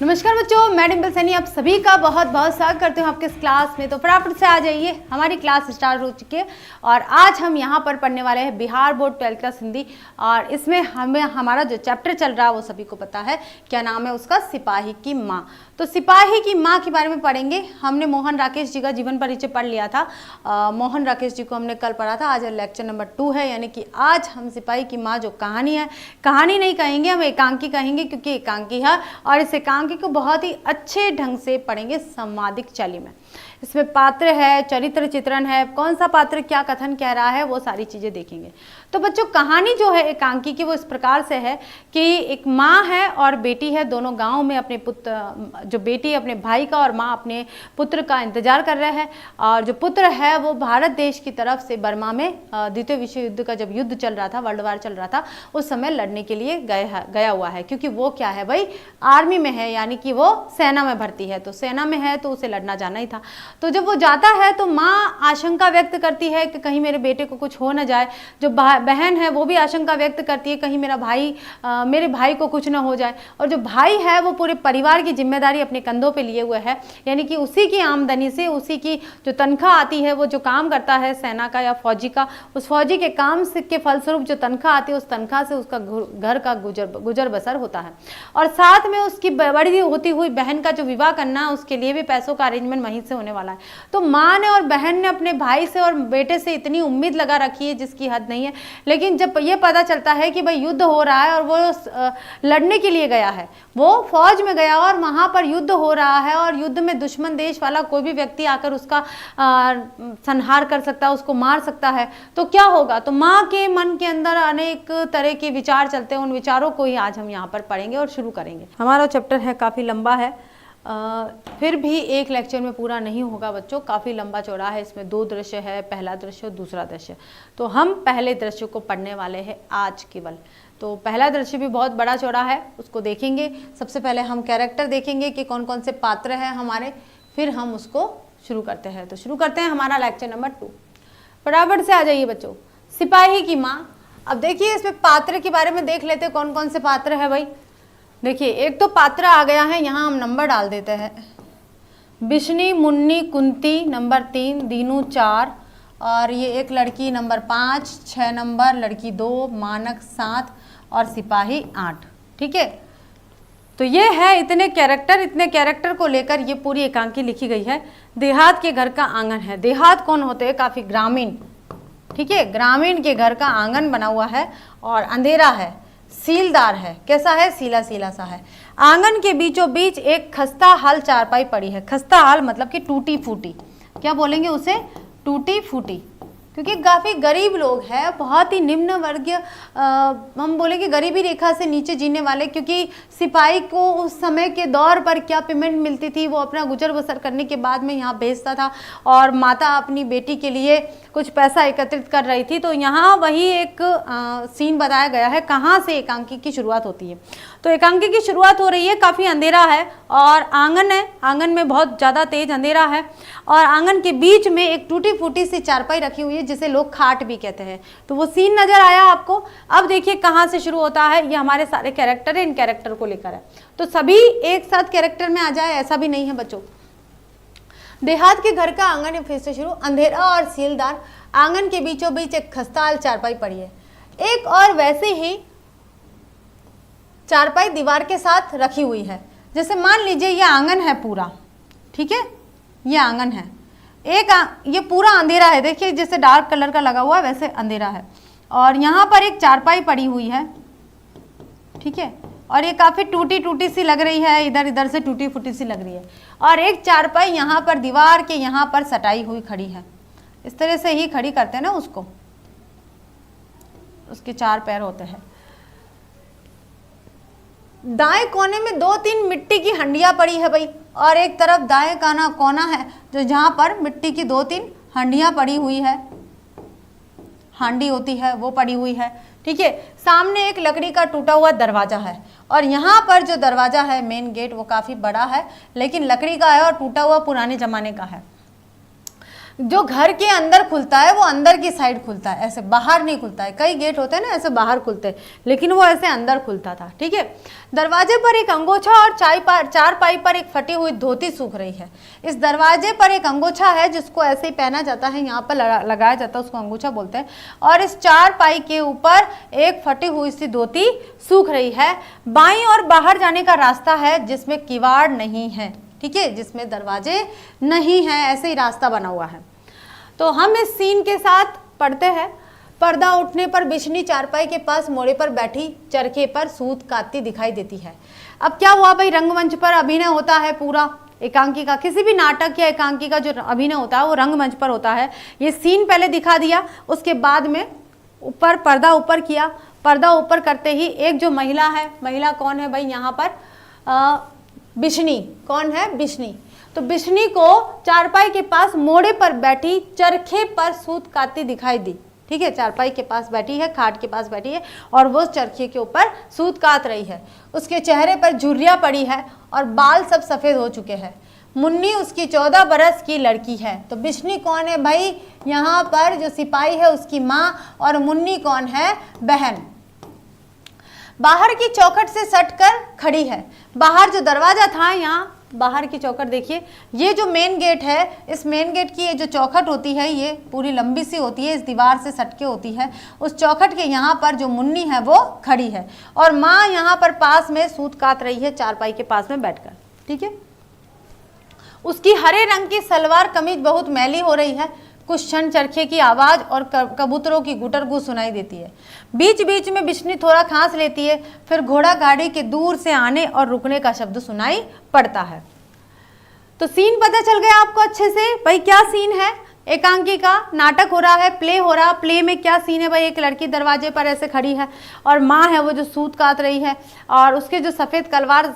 नमस्कार बच्चों, मैं डिम्पल सैनी आप सभी का बहुत बहुत स्वागत करती हूँ आपके इस क्लास में। तो फटाफट से आ जाइए, हमारी क्लास स्टार्ट हो चुकी है और आज हम यहाँ पर पढ़ने वाले हैं Bihar board 12th class Hindi. और इसमें हमारा जो चैप्टर चल रहा है वो सभी को पता है, क्या नाम है उसका, सिपाही की माँ। तो सिपाही की माँ के बारे में पढ़ेंगे। हमने मोहन राकेश जी का जीवन परिचय पढ़ लिया था। मोहन राकेश जी को हमने कल पढ़ा था। आज लेक्चर नंबर 2 है, यानी कि आज हम सिपाही की माँ जो कहानी है, कहानी नहीं कहेंगे, हम एकांकी कहेंगे, क्योंकि एकांकी है और इस एकांकी को बहुत ही अच्छे ढंग से पढ़ेंगे संवादिक शैली में। इसमें पात्र है, चरित्र चित्रण है, कौन सा पात्र क्या कथन कह रहा है, वो सारी चीजें देखेंगे। तो बच्चों कहानी जो है एकांकी की वो इस प्रकार से है कि एक माँ है और बेटी है, दोनों गांव में अपने पुत्र, जो बेटी अपने भाई का और माँ अपने पुत्र का इंतजार कर रहे हैं। और जो पुत्र है वो भारत देश की तरफ से बर्मा में द्वितीय विश्व युद्ध का जब युद्ध चल रहा था, वर्ल्ड वार चल रहा था, उस समय लड़ने के लिए गया हुआ है, क्योंकि वो क्या है भाई, आर्मी में है, यानी कि वो सेना में भर्ती है। तो सेना में है तो उसे लड़ना जाना ही था। तो जब वो जाता है तो माँ आशंका व्यक्त करती है कि कहीं मेरे बेटे को कुछ हो ना जाए। जो बहन है वो भी आशंका व्यक्त करती है कहीं मेरे भाई को कुछ ना हो जाए। और जो भाई है वो पूरे परिवार की जिम्मेदारी अपने कंधों पे लिए हुए है, यानी कि उसी की आमदनी से, उसी की जो तनख्वाह आती है, वो जो काम करता है सेना का या फौजी का, उस फौजी के काम के फलस्वरूप जो तनख्वाह आती है, उस तनख्वाह से उसका घर का गुजर बसर होता है। और साथ में उसकी बड़ी होती हुई बहन का जो विवाह करना है, उसके लिए भी पैसों का अरेंजमेंट वहीं से होने वाला है। तो माँ ने और बहन ने अपने भाई से और बेटे से इतनी उम्मीद लगा रखी है जिसकी हद नहीं है। लेकिन जब ये पता चलता है कि भाई युद्ध हो रहा है और वो लड़ने के लिए गया है, वो फौज में गया और वहां पर युद्ध हो रहा है और युद्ध में दुश्मन देश वाला कोई भी व्यक्ति आकर उसका संहार कर सकता है, उसको मार सकता है, तो क्या होगा। तो माँ के मन के अंदर अनेक तरह के विचार चलते हैं। उन विचारों को ही आज हम यहाँ पर पढ़ेंगे और शुरू करेंगे। हमारा चैप्टर है, काफ़ी लंबा है, फिर भी एक लेक्चर में पूरा नहीं होगा बच्चों, काफ़ी लंबा चौड़ा है। इसमें 2 दृश्य है, पहला दृश्य और दूसरा दृश्य। तो हम पहले दृश्य को पढ़ने वाले हैं आज केवल। तो पहला दृश्य भी बहुत बड़ा चौड़ा है, उसको देखेंगे। सबसे पहले हम कैरेक्टर देखेंगे कि कौन कौन से पात्र हैं हमारे, फिर हम उसको शुरू करते हैं। तो शुरू करते हैं हमारा लेक्चर नंबर 2। फटाफट से आ जाइए बच्चों। सिपाही की माँ। अब देखिए इसमें पात्र के बारे में देख लेते हैं, कौन कौन से पात्र है भाई। देखिए एक तो पात्र आ गया है, यहाँ हम नंबर डाल देते हैं। बिशनी, मुन्नी, कुंती नंबर 3, दीनू 4, और ये एक लड़की नंबर 5, 6 नंबर, लड़की 2, मानक 7 और सिपाही 8। ठीक है, तो ये है इतने कैरेक्टर को लेकर ये पूरी एकांकी लिखी गई है। देहात के घर का आंगन है। देहात कौन होते हैं, काफ़ी ग्रामीण। ठीक है, ग्रामीण के घर का आंगन बना हुआ है और अंधेरा है, सीलदार है। कैसा है, सीला सीला सा है। आंगन के बीचों बीच एक खस्ता हाल चारपाई पड़ी है। खस्ता हाल मतलब कि टूटी फूटी, क्या बोलेंगे उसे, टूटी फूटी, क्योंकि काफ़ी गरीब लोग हैं, बहुत ही निम्न वर्गीय, हम बोलेंगे गरीबी रेखा से नीचे जीने वाले, क्योंकि सिपाही को उस समय के दौर पर क्या पेमेंट मिलती थी, वो अपना गुजर बसर करने के बाद में यहाँ भेजता था और माता अपनी बेटी के लिए कुछ पैसा एकत्रित कर रही थी। तो यहाँ वही एक सीन बताया गया है, कहाँ से एकांकी की शुरुआत होती है। तो एकांकी की शुरुआत हो रही है, काफ़ी अंधेरा है और आंगन है, आंगन में बहुत ज़्यादा तेज अंधेरा है और आंगन के बीच में एक टूटी फूटी सी चारपाई रखी हुई है, जिसे लोग खाट भी कहते हैं। तो वो सीन नज़र आया आपको। अब देखिए कहाँ से शुरू होता है। ये हमारे सारे कैरेक्टर है, इन कैरेक्टर को लेकर है। तो सभी एक साथ कैरेक्टर में आ जाए ऐसा भी नहीं है बच्चों। देहात के घर का आंगन है, फिर से शुरू। अंधेरा और सीलदार, आंगन के बीचों बीच एक खस्ताहाल चारपाई पड़ी है। एक और वैसे ही चारपाई दीवार के साथ रखी हुई है। जैसे मान लीजिए ये आंगन है पूरा, ठीक है, ये आंगन है, ये पूरा अंधेरा है। देखिए जैसे डार्क कलर का लगा हुआ है वैसे अंधेरा है और यहाँ पर एक चारपाई पड़ी हुई है। ठीक है, और ये काफ़ी टूटी टूटी सी लग रही है, इधर इधर से टूटी फूटी सी लग रही है। और एक चारपाई यहाँ पर दीवार के यहाँ पर सटाई हुई खड़ी है। इस तरह से ही खड़ी करते हैं ना उसको, उसके 4 पैर होते हैं। दाएं कोने में 2-3 मिट्टी की हंडियां पड़ी है भाई, और एक तरफ दाएं कोना है जो जहाँ पर मिट्टी की 2-3 हंडियां पड़ी हुई है, हांडी होती है वो पड़ी हुई है। ठीक है, सामने एक लकड़ी का टूटा हुआ दरवाजा है और यहाँ पर जो दरवाजा है मेन गेट वो काफ़ी बड़ा है, लेकिन लकड़ी का है और टूटा हुआ पुराने ज़माने का है। जो घर के अंदर खुलता है वो अंदर की साइड खुलता है, ऐसे बाहर नहीं खुलता है। कई गेट होते हैं ना ऐसे बाहर खुलते हैं, लेकिन वो ऐसे अंदर खुलता था। ठीक है। दरवाजे पर एक अंगोछा और चारपाई पर एक फटी हुई धोती सूख रही है। इस दरवाजे पर एक अंगोछा है जिसको ऐसे ही पहना जाता है, यहाँ पर लगाया जाता है, उसको अंगोछा बोलते हैं। और इस चारपाई के ऊपर एक फटी हुई सी धोती सूख रही है। बाईं और बाहर जाने का रास्ता है जिसमें किवाड़ नहीं है। ठीक है, जिसमें दरवाजे नहीं है, ऐसे ही रास्ता बना हुआ है। तो हम इस सीन के साथ पढ़ते हैं। पर्दा उठने पर बिशनी चारपाई के पास मोड़े पर बैठी चरखे पर सूत काटती दिखाई देती है। अब क्या हुआ भाई, रंगमंच पर अभिनय होता है पूरा। एकांकी का किसी भी नाटक या एकांकी का जो अभिनय होता है वो रंगमंच पर होता है। ये सीन पहले दिखा दिया, उसके बाद में ऊपर पर्दा ऊपर किया। पर्दा ऊपर करते ही एक जो महिला है, महिला कौन है भाई, यहाँ पर बिशनी। कौन है, बिशनी। तो बिशनी को चारपाई के पास मोड़े पर बैठी चरखे पर सूत काटती दिखाई दी। ठीक है, चारपाई के पास बैठी है, खाट के पास बैठी है और वो चरखे के ऊपर सूत काट रही है। उसके चेहरे पर झुर्रियाँ पड़ी है और बाल सब सफ़ेद हो चुके हैं। मुन्नी उसकी 14 बरस की लड़की है। तो बिशनी कौन है भाई, यहाँ पर जो सिपाही है उसकी माँ, और मुन्नी कौन है, बहन। बाहर की चौखट से सटकर खड़ी है। बाहर जो दरवाजा था, यहाँ बाहर की चौखट देखिए, ये जो मेन गेट है, इस मेन गेट की ये जो चौखट होती है ये पूरी लंबी सी होती है, इस दीवार से सटके होती है। उस चौखट के यहाँ पर जो मुन्नी है वो खड़ी है और माँ यहाँ पर पास में सूत काट रही है चारपाई के पास में बैठकर। ठीक है। उसकी हरे रंग की सलवार कमीज बहुत मैली हो रही है। कुछ क्षण चरखे की आवाज़ और कबूतरों की गुटरगू सुनाई देती है। बीच बीच में बिशनी थोड़ा खांस लेती है, फिर घोड़ा गाड़ी के दूर से आने और रुकने का शब्द सुनाई पड़ता है। तो सीन पता चल गया आपको अच्छे से भाई, क्या सीन है, एकांकी का नाटक हो रहा है, प्ले हो रहा। प्ले में क्या सीन है भाई, एक लड़की दरवाजे पर ऐसे खड़ी है और माँ है वो जो सूत काट रही है और उसके जो सफ़ेद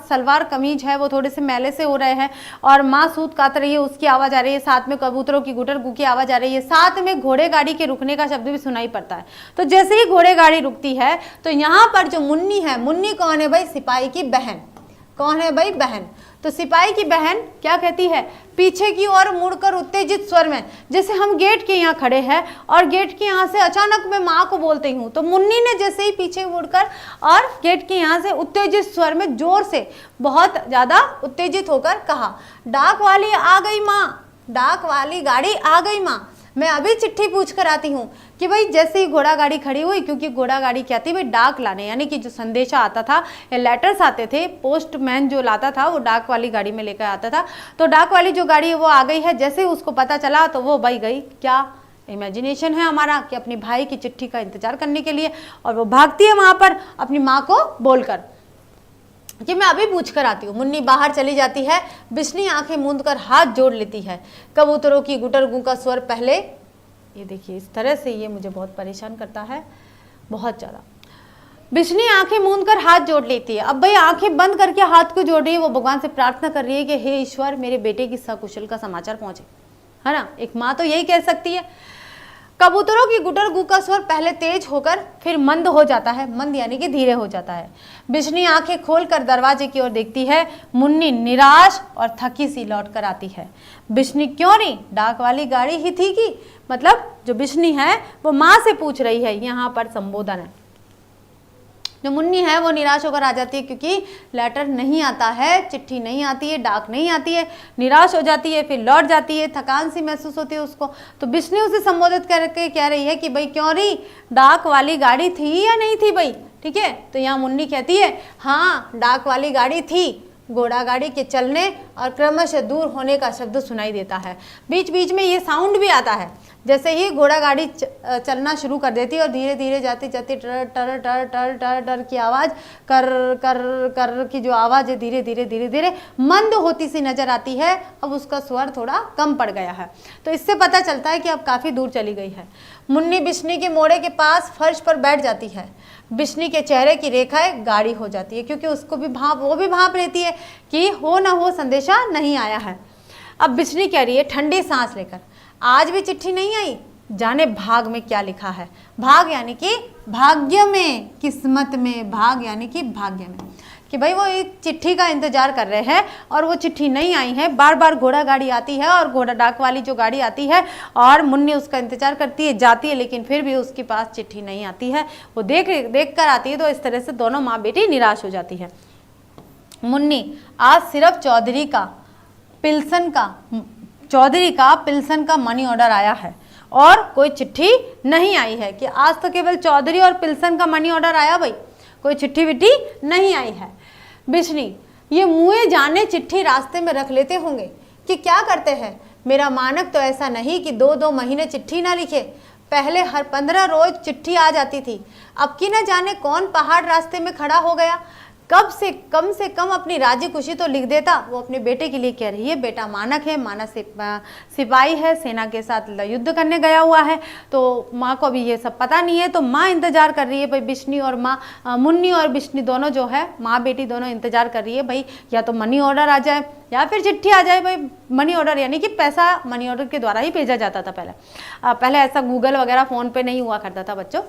सलवार कमीज है वो थोड़े से मैले से हो रहे हैं और माँ सूत काट रही है, उसकी आवाज़ आ रही है, साथ में कबूतरों की गुटरगू की आवाज़ आ रही है, साथ में घोड़े गाड़ी के रुकने का शब्द भी सुनाई पड़ता है। तो जैसे ही घोड़े गाड़ी रुकती है तो यहाँ पर जो मुन्नी है, मुन्नी कौन है भाई, सिपाही की बहन। कौन है भाई, बहन। तो सिपाही की बहन क्या कहती है, पीछे की ओर मुड़कर उत्तेजित स्वर में, जैसे हम गेट के यहाँ खड़े हैं और गेट के यहाँ से अचानक मैं माँ को बोलती हूँ, तो मुन्नी ने जैसे ही पीछे मुड़कर और गेट के यहाँ से उत्तेजित स्वर में जोर से, बहुत ज़्यादा उत्तेजित होकर कहा, डाक वाली आ गई माँ, डाक वाली गाड़ी आ गई माँ, मैं अभी चिट्ठी पूछ कर आती हूँ। कि भाई जैसे ही घोड़ा गाड़ी खड़ी हुई, क्योंकि घोड़ा गाड़ी क्या थी भाई, डाक लाने, यानी कि जो संदेशा आता था, लेटर्स आते थे, पोस्टमैन जो लाता था वो डाक वाली गाड़ी में लेकर आता था। तो डाक वाली जो गाड़ी है वो आ गई है। जैसे ही उसको पता चला तो वो भाई गई, क्या इमेजिनेशन है हमारा कि अपनी भाई की चिट्ठी का इंतजार करने के लिए, और वो भागती है वहाँ पर अपनी माँ को बोलकर कि मैं अभी पूछ कर आती हूँ। मुन्नी बाहर चली जाती है। बिशनी आंखें मूंद कर हाथ जोड़ लेती है। कबूतरों की गुटरगू का स्वर पहले, ये देखिए इस तरह से, ये मुझे बहुत परेशान करता है, बहुत ज़्यादा। बिशनी आंखें मूंद कर हाथ जोड़ लेती है। अब भाई आंखें बंद करके हाथ को जोड़ रही है, वो भगवान से प्रार्थना कर रही है कि हे ईश्वर, मेरे बेटे की सकुशल का समाचार पहुंचे, है ना। एक माँ तो यही कह सकती है। कबूतरों की गुटरगू का स्वर पहले तेज होकर फिर मंद हो जाता है, मंद यानी कि धीरे हो जाता है। बिशनी आंखें खोलकर दरवाजे की ओर देखती है। मुन्नी निराश और थकी सी लौट कर आती है। बिशनी क्यों नहीं, डाक वाली गाड़ी ही थी कि, मतलब जो बिशनी है वो माँ से पूछ रही है, यहाँ पर संबोधन है। जो मुन्नी है वो निराश होकर आ जाती है, क्योंकि लेटर नहीं आता है, चिट्ठी नहीं आती है, डाक नहीं आती है, निराश हो जाती है, फिर लौट जाती है, थकान सी महसूस होती है उसको। तो बिशनी उसे संबोधित करके कह रही है कि भाई क्यों रही, डाक वाली गाड़ी थी या नहीं थी भाई, ठीक है। तो यहाँ मुन्नी कहती है हाँ डाक वाली गाड़ी थी। घोड़ा गाड़ी के चलने और क्रमशः दूर होने का शब्द सुनाई देता है। बीच बीच में ये साउंड भी आता है, जैसे ही घोड़ा गाड़ी चलना शुरू कर देती है और धीरे धीरे जाती जाती टर टर टर टर टर टर की आवाज़, कर कर कर की जो आवाज़ है धीरे धीरे धीरे धीरे मंद होती सी नजर आती है। अब उसका स्वर थोड़ा कम पड़ गया है, तो इससे पता चलता है कि अब काफ़ी दूर चली गई है। मुन्नी बिशनी के मोड़े के पास फर्श पर बैठ जाती है। बिशनी के चेहरे की रेखाएं गाढ़ी हो जाती है, क्योंकि उसको भी वो भी भांप लेती है कि हो ना हो संदेशा नहीं आया है। अब बिशनी कह रही है ठंडी सांस लेकर, आज भी चिट्ठी नहीं आई, जाने भाग में क्या लिखा है। भाग यानी कि भाग्य में, किस्मत में, भाग यानी कि भाग्य में। कि भाई वो एक चिट्ठी का इंतजार कर रहे हैं और वो चिट्ठी नहीं आई है। बार बार घोड़ा गाड़ी आती है और घोड़ा डाक वाली जो गाड़ी आती है और मुन्नी उसका इंतजार करती है, जाती है, लेकिन फिर भी उसके पास चिट्ठी नहीं आती है। वो देख कर आती है। तो इस तरह से दोनों माँ बेटी निराश हो जाती है। मुन्नी, आज सिर्फ चौधरी का पिल्सन का मनी ऑर्डर आया है और कोई चिट्ठी नहीं आई है। कि आज तो केवल चौधरी और पिल्सन का मनी ऑर्डर आया भाई, कोई चिट्ठी विट्ठी नहीं आई है। बिशनी, ये मुँहे जाने चिट्ठी रास्ते में रख लेते होंगे कि क्या करते हैं। मेरा मानक तो ऐसा नहीं कि 2-2 महीने चिट्ठी ना लिखे। पहले हर 15 रोज चिट्ठी आ जाती थी, अब की न जाने कौन पहाड़ रास्ते में खड़ा हो गया। से कम अपनी राजी खुशी तो लिख देता। वो अपने बेटे के लिए कह रही है, बेटा मानक है, मानक सिपाही है, सेना के साथ युद्ध करने गया हुआ है, तो माँ को अभी ये सब पता नहीं है। तो माँ इंतजार कर रही है भाई, बिशनी और माँ, मुन्नी और बिशनी दोनों जो है माँ बेटी दोनों इंतजार कर रही है भाई, या तो मनी ऑर्डर आ जाए या फिर चिट्ठी आ जाए भाई। मनी ऑर्डर यानी कि पैसा मनी ऑर्डर के द्वारा ही भेजा जाता था पहले ऐसा गूगल वगैरह फ़ोन पे नहीं हुआ करता था बच्चों,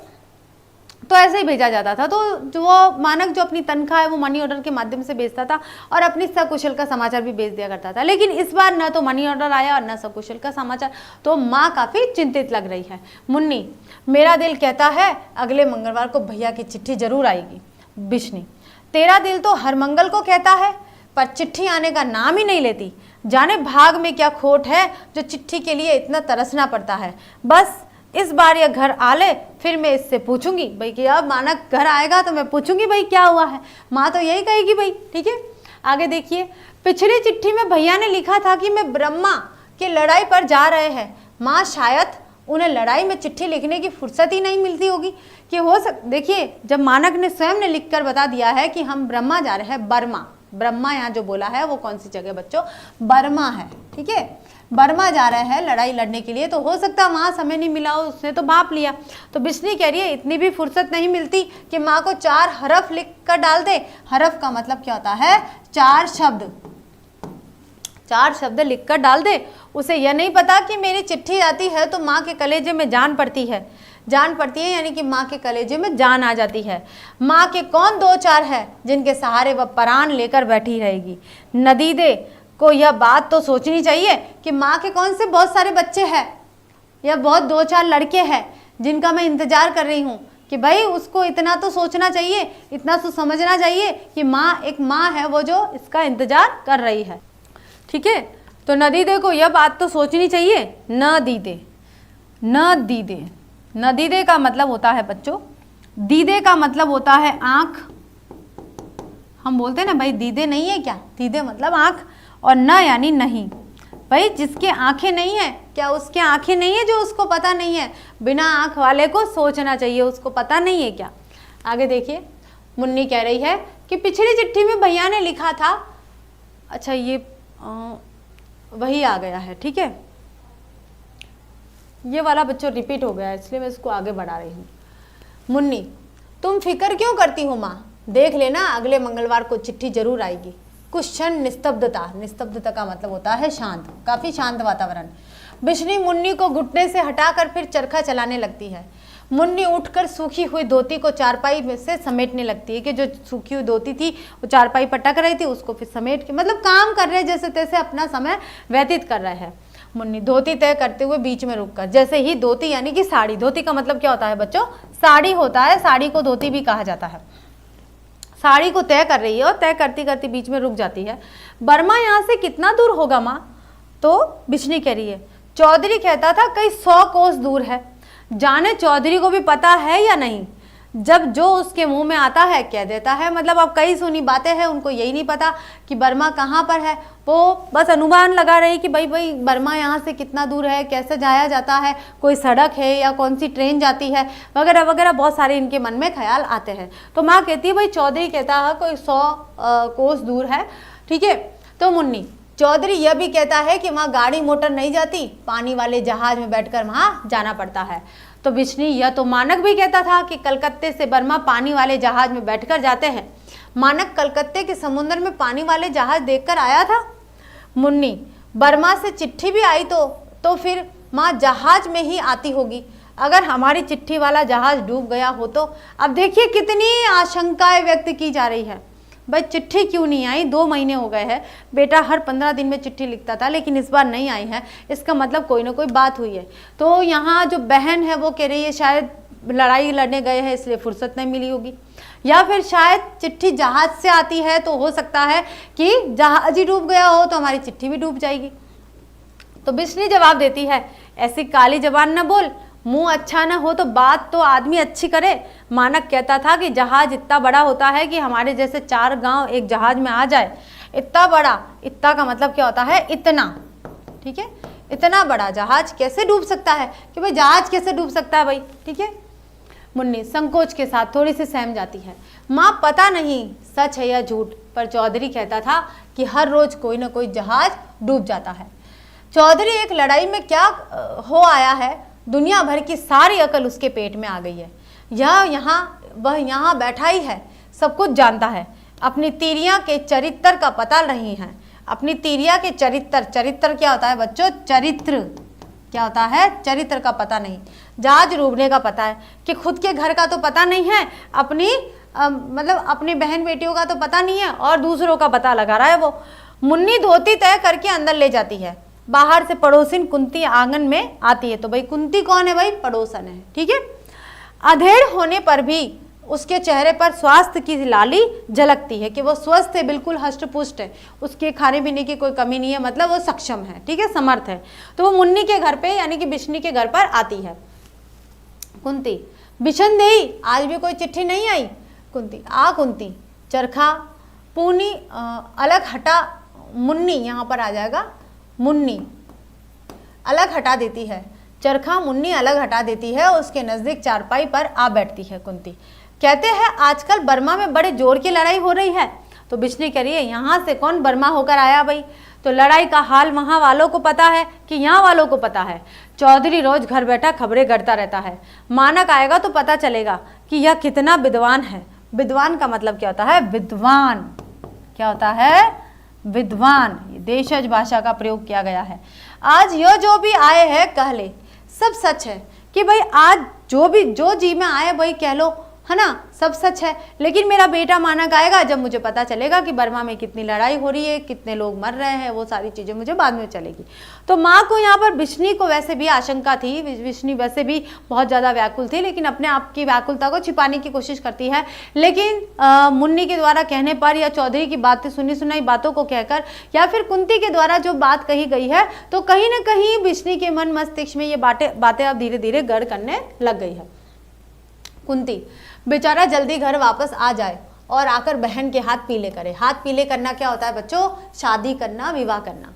तो ऐसे ही भेजा जाता था। तो जो वो मानक जो अपनी तनख्वाह है वो मनी ऑर्डर के माध्यम से भेजता था और अपनी सकुशल का समाचार भी भेज दिया करता था। लेकिन इस बार ना तो मनी ऑर्डर आया और ना सकुशल का समाचार, तो माँ काफ़ी चिंतित लग रही है। मुन्नी, मेरा दिल कहता है अगले मंगलवार को भैया की चिट्ठी जरूर आएगी। बिशनी, तेरा दिल तो हर मंगल को कहता है पर चिट्ठी आने का नाम ही नहीं लेती। जाने भाग में क्या खोट है जो चिट्ठी के लिए इतना तरसना पड़ता है। बस इस बार यह घर आ ले, फिर मैं इससे पूछूंगी भाई कि अब मानक घर आएगा तो मैं पूछूंगी भाई क्या हुआ है। माँ तो यही कहेगी भाई, ठीक है। आगे देखिए, पिछली चिट्ठी में भैया ने लिखा था कि मैं ब्रह्मा की लड़ाई पर जा रहे हैं। माँ, शायद उन्हें लड़ाई में चिट्ठी लिखने की फुर्सत ही नहीं मिलती होगी कि देखिए, जब मानक ने स्वयं ने लिखकर बता दिया है कि हम ब्रह्मा जा रहे हैं, ब्रह्मा यहाँ जो बोला है वो कौन सी जगह बच्चों, बर्मा है, ठीक है। बर्मा जा रहे हैं लड़ाई लड़ने के लिए, तो हो सकता है वहाँ समय नहीं मिला हो, उसने तो भाप लिया। तो बिशनी कह रही है इतनी भी फुर्सत नहीं मिलती कि माँ को 4 हरफ लिख कर डाल दे। हरफ का मतलब क्या होता है, 4 शब्द लिख कर डाल दे। उसे यह नहीं पता कि मेरी चिट्ठी आती है तो माँ के कलेजे में जान पड़ती है यानी कि माँ के कलेजे में जान आ जाती है। माँ के कौन 2-4 है जिनके सहारे वह प्राण लेकर बैठी रहेगी। नदीदे को यह बात तो सोचनी चाहिए कि माँ के कौन से बहुत सारे बच्चे हैं या बहुत 2-4 लड़के हैं जिनका मैं इंतजार कर रही हूँ, कि भाई उसको इतना तो सोचना चाहिए, इतना तो समझना चाहिए कि माँ एक माँ है वो जो इसका इंतजार कर रही है, ठीक है। तो नदीदे को यह बात तो सोचनी चाहिए। नदीदे का मतलब होता है बच्चों, दीदे का मतलब होता है आँख। हम बोलते हैं ना भाई दीदे नहीं है क्या, दीदे मतलब आँख, और न यानी नहीं। भाई जिसके आंखें नहीं है, क्या उसके आंखें नहीं है जो उसको पता नहीं है। बिना आंख वाले को सोचना चाहिए, उसको पता नहीं है क्या। आगे देखिए, मुन्नी कह रही है कि पिछली चिट्ठी में भैया ने लिखा था, अच्छा ये वही आ गया है, ठीक है। ये वाला बच्चों रिपीट हो गया है इसलिए मैं इसको आगे बढ़ा रही हूँ। मुन्नी, तुम फिक्र क्यों करती हो माँ, देख लेना अगले मंगलवार को चिट्ठी जरूर आएगी। कुछ क्षण निस्तब्धता का मतलब होता है शांत, काफी शांत वातावरण। बिशनी मुन्नी को घुटने से हटाकर फिर चरखा चलाने लगती है। मुन्नी उठकर सूखी हुई धोती को चारपाई में से समेटने लगती है, कि जो सूखी हुई धोती थी वो चारपाई पर टक रही थी, उसको फिर समेट के, मतलब काम कर रहे जैसे तैसे अपना समय व्यतीत कर रहे हैं। मुन्नी धोती तय करते हुए बीच में रुककर, जैसे ही धोती यानी कि साड़ी, धोती का मतलब क्या होता है बच्चों, साड़ी होता है, साड़ी को धोती भी कहा जाता है। साड़ी को तय कर रही है और तय करती करती बीच में रुक जाती है। बर्मा यहाँ से कितना दूर होगा माँ, तो बिशनी कह रही है चौधरी कहता था कई 100 कोस दूर है। जाने चौधरी को भी पता है या नहीं, जब जो उसके मुंह में आता है कह देता है। मतलब अब कई सुनी बातें हैं, उनको यही नहीं पता कि बर्मा कहाँ पर है, वो बस अनुमान लगा रही कि भाई बर्मा यहाँ से कितना दूर है, कैसे जाया जाता है, कोई सड़क है या कौन सी ट्रेन जाती है, वगैरह वगैरह बहुत सारे इनके मन में ख्याल आते हैं। तो माँ कहती है भाई चौधरी कहता है कोई 100 कोस दूर है, ठीक है। तो मुन्नी, चौधरी यह भी कहता है कि वहाँ गाड़ी मोटर नहीं जाती, पानी वाले जहाज में बैठकर वहाँ जाना पड़ता है। तो बिशनी, यह तो मानक भी कहता था कि कलकत्ते से बर्मा पानी वाले जहाज में बैठकर जाते हैं। मानक कलकत्ते के समुद्र में पानी वाले जहाज देखकर आया था। मुन्नी, बर्मा से चिट्ठी भी आई तो फिर माँ जहाज में ही आती होगी। अगर हमारी चिट्ठी वाला जहाज डूब गया हो तो। अब देखिए कितनी आशंकाएं व्यक्त की जा रही है। भाई चिट्ठी क्यों नहीं आई, 2 महीने हो गए हैं, बेटा हर 15 दिन में चिट्ठी लिखता था लेकिन इस बार नहीं आई है, इसका मतलब कोई ना कोई बात हुई है। तो यहाँ जो बहन है वो कह रही है शायद लड़ाई लड़ने गए हैं इसलिए फुर्सत नहीं मिली होगी, या फिर शायद चिट्ठी जहाज से आती है तो हो सकता है कि जहाज ही डूब गया हो तो हमारी चिट्ठी भी डूब जाएगी। तो बिश्नी जवाब देती है, ऐसी काली जबान न बोल, मुंह अच्छा न हो तो बात तो आदमी अच्छी करे। मानक कहता था कि जहाज इतना बड़ा होता है कि हमारे जैसे 4 गांव एक जहाज में आ जाए। इतना बड़ा, इतना का मतलब क्या होता है, इतना, ठीक है, इतना बड़ा जहाज कैसे डूब सकता है, कि भाई जहाज कैसे डूब सकता है भाई, ठीक है। मुन्नी संकोच के साथ थोड़ी सी सहम जाती है, माँ पता नहीं सच है या झूठ, पर चौधरी कहता था कि हर रोज कोई ना कोई जहाज डूब जाता है। चौधरी एक लड़ाई में क्या हो आया है, दुनिया भर की सारी अकल उसके पेट में आ गई है। वह यहाँ बैठा ही है, सब कुछ जानता है, अपनी तीरियां के चरित्र का पता नहीं है। अपनी तीरिया के चरित्र क्या होता है बच्चों, चरित्र क्या होता है, चरित्र का पता नहीं। जहाज डूबने का पता है, कि खुद के घर का तो पता नहीं है, अपनी मतलब अपनी बहन बेटियों का तो पता नहीं है, और दूसरों का पता लगा रहा है वो। मुन्नी धोती तय करके अंदर ले जाती है, बाहर से पड़ोसिन कुंती आंगन में आती है। तो भाई कुंती कौन है भाई, पड़ोसन है, ठीक है। अधेड़ होने पर भी उसके चेहरे पर स्वास्थ्य की लाली झलकती है, कि वो स्वस्थ है, बिल्कुल हष्ट पुष्ट है, उसके खाने पीने की कोई कमी नहीं है, मतलब वो सक्षम है, ठीक है, समर्थ है। तो वो मुन्नी के घर पे यानी कि बिश्नी के घर पर आती है। कुंती, बिशन देई, आज भी कोई चिट्ठी नहीं आई। कुंती, आ कुंती, चरखा पूनी अलग हटा, मुन्नी यहाँ पर आ जाएगा, मुन्नी अलग हटा देती है, चरखा मुन्नी अलग हटा देती है, उसके नजदीक चारपाई पर आ बैठती है। कुंती कहते हैं आजकल बर्मा में बड़े जोर की लड़ाई हो रही है। तो बिश्नी कह रही है यहाँ से कौन बर्मा होकर आया भाई, तो लड़ाई का हाल वहाँ वालों को पता है कि यहाँ वालों को पता है। चौधरी रोज घर बैठा खबरें करता रहता है, मानक आएगा तो पता चलेगा कि यह कितना विद्वान है। विद्वान का मतलब क्या होता है, विद्वान क्या होता है, विद्वान, देशज भाषा का प्रयोग किया गया है। आज यह जो भी आए हैं कह ले, सब सच है, कि भाई आज जो जी में आए भाई कह लो, है ना, सब सच है। लेकिन मेरा बेटा मानक आएगा जब मुझे पता चलेगा कि बर्मा में कितनी लड़ाई हो रही है, कितने लोग मर रहे हैं, वो सारी चीज़ें मुझे बाद में चलेगी। तो माँ को यहाँ पर बिश्नी को वैसे भी आशंका थी, बिश्नी वैसे भी बहुत ज़्यादा व्याकुल थी, लेकिन अपने आप की व्याकुलता को छिपाने की कोशिश करती है। लेकिन मुन्नी के द्वारा कहने पर, या चौधरी की बातें सुनी सुनाई बातों को कहकर, या फिर कुंती के द्वारा जो बात कही गई है, तो कहीं ना कहीं बिश्नी के मन मस्तिष्क में ये बातें अब धीरे धीरे गढ़ करने लग गई है। कुंती, बेचारा जल्दी घर वापस आ जाए और आकर बहन के हाथ पीले करे। हाथ पीले करना क्या होता है बच्चों, शादी करना, विवाह करना।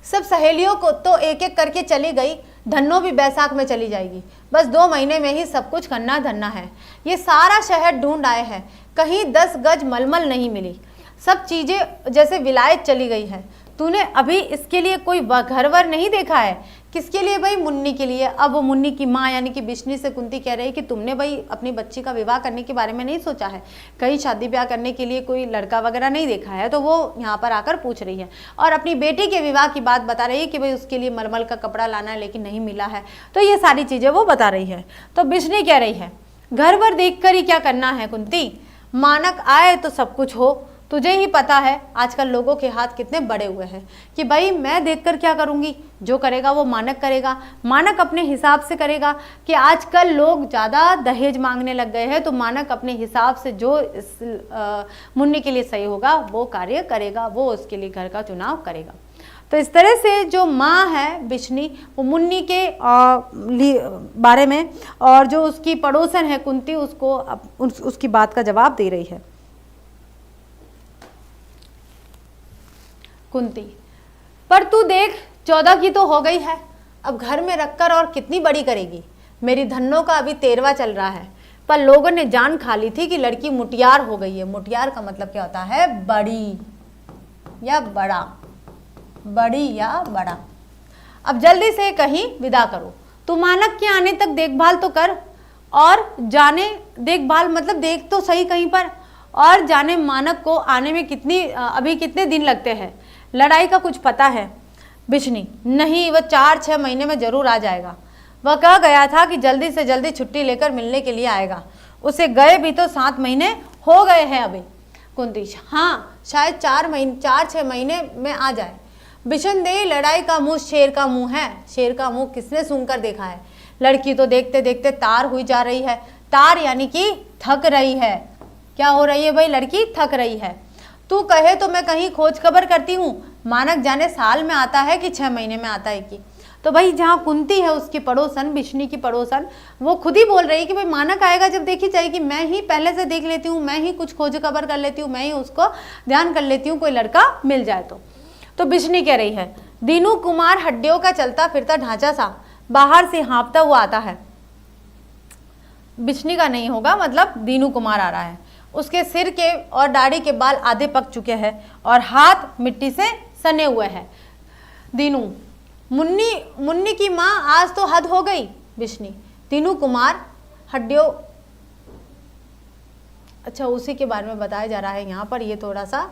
सब सहेलियों को तो एक एक करके चली गई, धन्नो भी बैसाख में चली जाएगी, बस 2 महीने में ही सब कुछ करना धन्ना है। ये सारा शहर ढूंढ आए हैं, कहीं 10 गज मलमल नहीं मिली, सब चीज़ें जैसे विलायत चली गई है। तूने अभी इसके लिए कोई घर वर नहीं देखा है। किसके लिए भाई, मुन्नी के लिए। अब वो मुन्नी की माँ यानी कि बिश्नी से कुंती कह रही है कि तुमने भाई अपनी बच्ची का विवाह करने के बारे में नहीं सोचा है, कहीं शादी ब्याह करने के लिए कोई लड़का वगैरह नहीं देखा है। तो वो यहाँ पर आकर पूछ रही है और अपनी बेटी के विवाह की बात बता रही है कि भाई उसके लिए मलमल का कपड़ा लाना है लेकिन नहीं मिला है। तो ये सारी चीज़ें वो बता रही है। तो बिश्नी कह रही है घर वर देख कर ही क्या करना है कुंती, मानक आए तो सब कुछ हो। तुझे ही पता है आजकल लोगों के हाथ कितने बड़े हुए हैं कि भाई मैं देखकर क्या करूँगी, जो करेगा वो मानक करेगा, मानक अपने हिसाब से करेगा। कि आजकल लोग ज़्यादा दहेज मांगने लग गए हैं, तो मानक अपने हिसाब से जो मुन्नी के लिए सही होगा वो कार्य करेगा, वो उसके लिए घर का चुनाव करेगा। तो इस तरह से जो माँ है बिश्नी, वो मुन्नी के बारे में, और जो उसकी पड़ोसन है कुंती, उसको उसकी बात का जवाब दे रही है। कुंती, पर तू देख 14 की तो हो गई है, अब घर में रखकर और कितनी बड़ी करेगी। मेरी धन्नो का अभी 13वां चल रहा है, पर लोगों ने जान खा ली थी कि लड़की मुटियार हो गई है। मुटियार का मतलब क्या होता है, बड़ी या बड़ा, बड़ी या बड़ा। अब जल्दी से कहीं विदा करो, तू मानक के आने तक देखभाल तो कर, और जाने देखभाल मतलब देख तो सही कहीं पर, और जाने मानक को आने में अभी कितने दिन लगते हैं। लड़ाई का कुछ पता है बिश्नी? नहीं, वह 4-6 महीने में जरूर आ जाएगा। वह कह गया था कि जल्दी से जल्दी छुट्टी लेकर मिलने के लिए आएगा। उसे गए भी तो 7 महीने हो गए हैं अभी। कुंती, हाँ शायद 4-6 महीने में आ जाए। बिशनदेह, लड़ाई का मुंह शेर का मुंह है, शेर का मुंह किसने सूंघकर देखा है। लड़की तो देखते देखते तार हुई जा रही है, तार यानी कि थक रही है। क्या हो रही है भाई, लड़की थक रही है। तू कहे तो मैं कहीं खोज खबर करती हूँ, मानक जाने साल में आता है कि 6 महीने में आता है कि। तो भाई जहाँ कुंती है उसकी पड़ोसन, बिश्नी की पड़ोसन, वो खुद ही बोल रही है कि भाई मानक आएगा जब देखी जाएगी, मैं ही पहले से देख लेती हूँ, मैं ही कुछ खोज खबर कर लेती हूँ, मैं ही उसको ध्यान कर लेती हूँ, कोई लड़का मिल जाए तो बिश्नी कह रही है, दीनू कुमार हड्डियों का चलता फिरता ढांचा सा बाहर से हाँफता हुआ आता है। बिश्नी का नहीं होगा, मतलब दीनू कुमार आ रहा है। उसके सिर के और दाढ़ी के बाल आधे पक चुके हैं और हाथ मिट्टी से सने हुए हैं। दीनू, मुन्नी की माँ आज तो हद हो गई। बिश्नी, दीनू कुमार हड्डियों, अच्छा उसी के बारे में बताया जा रहा है यहाँ पर। ये थोड़ा सा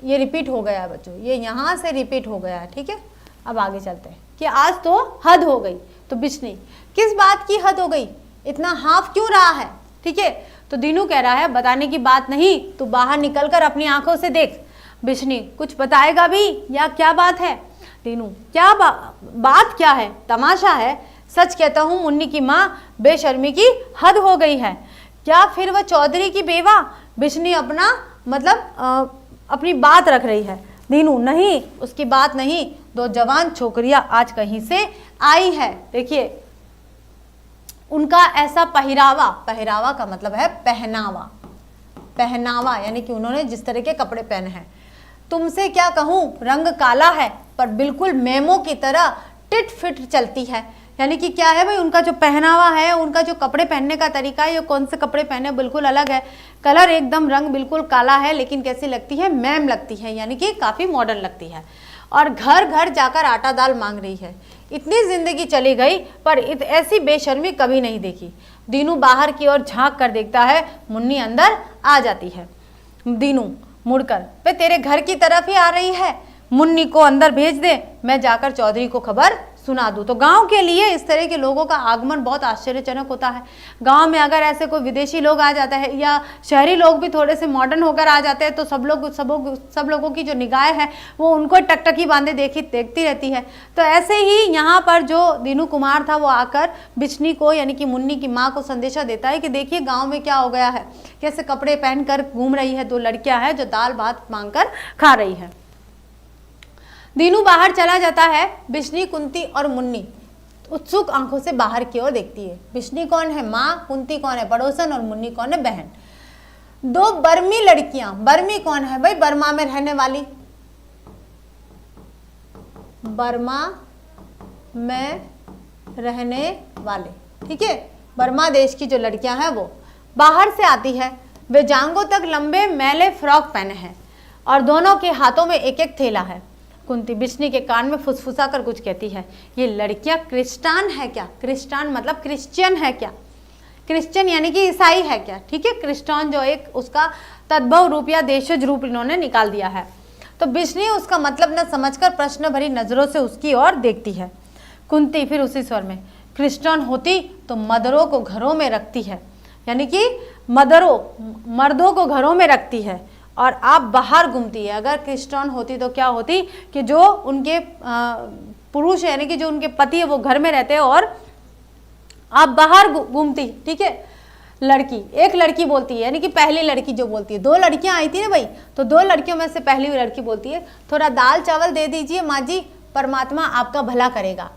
ये रिपीट हो गया है बच्चों, ये यहाँ से रिपीट हो गया है, ठीक है। अब आगे चलते हैं कि आज तो हद हो गई। तो बिश्नी, किस बात की हद हो गई, इतना हाफ क्यों रहा है, ठीक है। तो दीनू कह रहा है, बताने की बात नहीं, तू बाहर निकलकर अपनी आंखों से देख। बिश्नी, कुछ बताएगा भी या क्या बात है। दीनू, क्या बात क्या है, तमाशा है। सच कहता हूँ मुन्नी की माँ बेशर्मी की हद हो गई है। क्या फिर वह चौधरी की बेवा। बिश्नी अपना मतलब अपनी बात रख रही है। दीनू, नहीं उसकी बात नहीं, 2 जवान छोकरियां आज कहीं से आई है। देखिए उनका ऐसा पहरावा, पहरावा का मतलब है पहनावा, पहनावा यानी कि उन्होंने जिस तरह के कपड़े पहने हैं। तुमसे क्या कहूँ, रंग काला है पर बिल्कुल मेमो की तरह टिट फिट चलती है। यानी कि क्या है भाई, उनका जो पहनावा है, उनका जो कपड़े पहनने का तरीका है, ये कौन से कपड़े पहने बिल्कुल अलग है। कलर एकदम, रंग बिल्कुल काला है, लेकिन कैसी लगती है, मैम लगती है, यानी कि काफ़ी मॉडर्न लगती है। और घर घर जाकर आटा दाल मांग रही है। इतनी जिंदगी चली गई पर ऐसी बेशर्मी कभी नहीं देखी। दीनू बाहर की ओर झांक कर देखता है, मुन्नी अंदर आ जाती है। दीनू मुड़कर, वे तेरे घर की तरफ ही आ रही है, मुन्नी को अंदर भेज दे, मैं जाकर चौधरी को खबर सुना दूँ। तो गांव के लिए इस तरह के लोगों का आगमन बहुत आश्चर्यजनक होता है। गांव में अगर ऐसे कोई विदेशी लोग आ जाता है या शहरी लोग भी थोड़े से मॉडर्न होकर आ जाते हैं तो सब लोगों की जो निगाहें है वो उनको टकटकी बांधे देखती रहती है। तो ऐसे ही यहाँ पर जो दीनू कुमार था वो आकर बिश्नी को यानी कि मुन्नी की माँ को संदेशा देता है कि देखिए गाँव में क्या हो गया है, कैसे कपड़े पहन कर घूम रही है 2 लड़कियाँ हैं जो दाल भात मांग कर खा रही है। दीनू बाहर चला जाता है। बिश्नी, कुंती और मुन्नी उत्सुक आंखों से बाहर की ओर देखती है। बिश्नी कौन है, माँ, कुंती कौन है, पड़ोसन, और मुन्नी कौन है, बहन। 2 बर्मी लड़कियां। बर्मी कौन है भाई, बर्मा में रहने वाली, बर्मा में रहने वाले, ठीक है, बर्मा देश की जो लड़कियां हैं वो बाहर से आती है। वे जांघों तक लंबे मैले फ्रॉक पहने हैं और दोनों के हाथों में एक एक थैला है। कुंती बिश्नी के कान में फुसफुसा कर कुछ कहती है, ये लड़कियां क्रिस्टान है क्या। क्रिस्टान मतलब क्रिश्चियन है क्या, क्रिश्चियन यानी कि ईसाई है क्या, ठीक है। क्रिस्टान जो एक उसका तद्भव रूप या देशज रूप इन्होंने निकाल दिया है। तो बिश्नी उसका मतलब न समझकर प्रश्न भरी नजरों से उसकी ओर देखती है। कुंती फिर उसी स्वर में, क्रिस्टान होती तो मदरों को घरों में रखती है, यानी कि मर्दों को घरों में रखती है और आप बाहर घूमती है। अगर क्रिस्टान होती तो क्या होती कि जो उनके पुरुष यानी कि जो उनके पति है वो घर में रहते हैं और आप बाहर घूमती, ठीक है। एक लड़की बोलती है, यानी कि पहली लड़की जो बोलती है, 2 लड़कियां आई थी ना भाई, तो 2 लड़कियों में से पहली लड़की बोलती है, थोड़ा दाल चावल दे दीजिए माँ जी, परमात्मा आपका भला करेगा।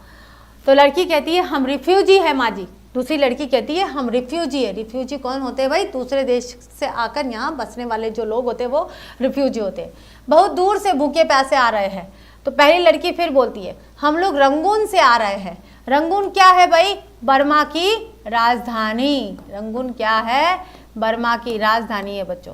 तो लड़की कहती है हम रिफ्यूजी है माँ जी। दूसरी लड़की कहती है हम रिफ्यूजी है। रिफ्यूजी कौन होते हैं भाई, दूसरे देश से आकर यहाँ बसने वाले जो लोग होते हैं वो रिफ्यूजी होते हैं, बहुत दूर से भूखे प्यासे आ रहे हैं। तो पहली लड़की फिर बोलती है हम लोग रंगून से आ रहे हैं। रंगून क्या है भाई, बर्मा की राजधानी। रंगून क्या है, बर्मा की राजधानी है बच्चों।